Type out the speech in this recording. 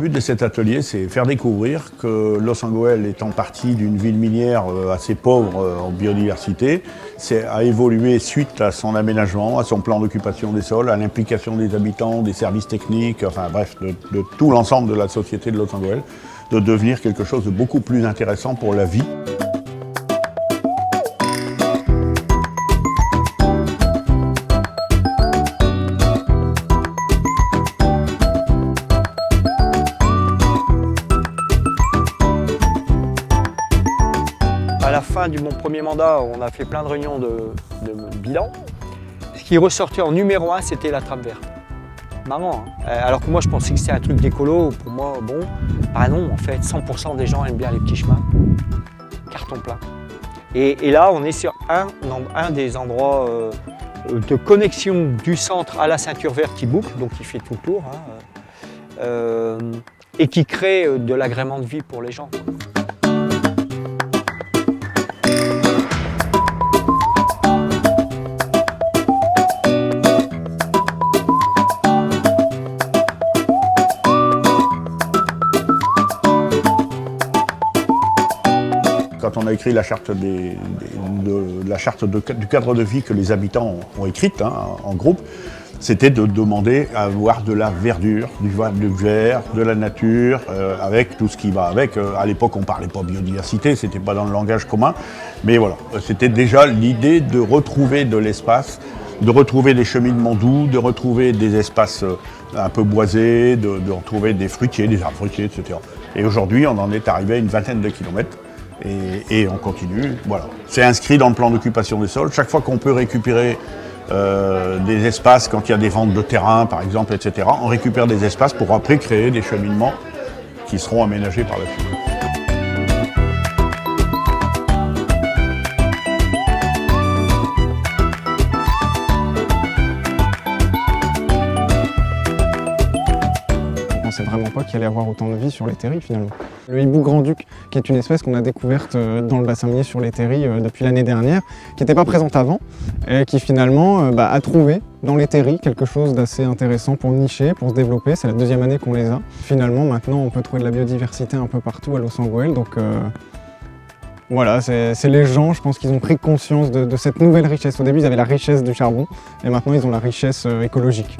but de cet atelier, c'est faire découvrir que Loos-en-Gohelle étant partie d'une ville minière assez pauvre en biodiversité, a évolué suite à son aménagement, à son plan d'occupation des sols, à l'implication des habitants, des services techniques, enfin bref, de tout l'ensemble de la société de Loos-en-Gohelle, de devenir quelque chose de beaucoup plus intéressant pour la vie. À la fin de mon premier mandat, on a fait plein de réunions de bilan. Ce qui ressortait en numéro 1, c'était la trappe verte. Marrant, hein. Alors que moi, je pensais que c'était un truc d'écolo. Pour moi, bon, ah non, en fait, 100% des gens aiment bien les petits chemins. Carton plein. Et là, on est sur un des endroits de connexion du centre à la ceinture verte qui boucle, donc qui fait tout le tour, hein, et qui crée de l'agrément de vie pour les gens. Quand on a écrit la charte, du cadre de vie que les habitants ont écrite, hein, en groupe, c'était de demander à avoir de la verdure, du vert, de la nature, avec tout ce qui va avec. À l'époque, on ne parlait pas biodiversité, c'était pas dans le langage commun, mais voilà, c'était déjà l'idée de retrouver de l'espace, de retrouver des cheminements doux, de retrouver des espaces un peu boisés, de retrouver des fruitiers, des arbres fruitiers, etc. Et aujourd'hui, on en est arrivé à une vingtaine de kilomètres. Et on continue, voilà. C'est inscrit dans le plan d'occupation des sols. Chaque fois qu'on peut récupérer des espaces, quand il y a des ventes de terrain par exemple, etc., on récupère des espaces pour après créer des cheminements qui seront aménagés par la suite. Je ne pensais vraiment pas qu'il allait y avoir autant de vie sur les terris finalement. Le hibou grand-duc, qui est une espèce qu'on a découverte dans le bassin minier sur les terris depuis l'année dernière, qui n'était pas présente avant, et qui finalement a trouvé dans les terris quelque chose d'assez intéressant pour nicher, pour se développer. C'est la deuxième année qu'on les a. Finalement, maintenant, on peut trouver de la biodiversité un peu partout à Loos-en-Gohelle. Donc voilà, c'est les gens, je pense qu'ils ont pris conscience de cette nouvelle richesse. Au début, ils avaient la richesse du charbon, et maintenant, ils ont la richesse écologique.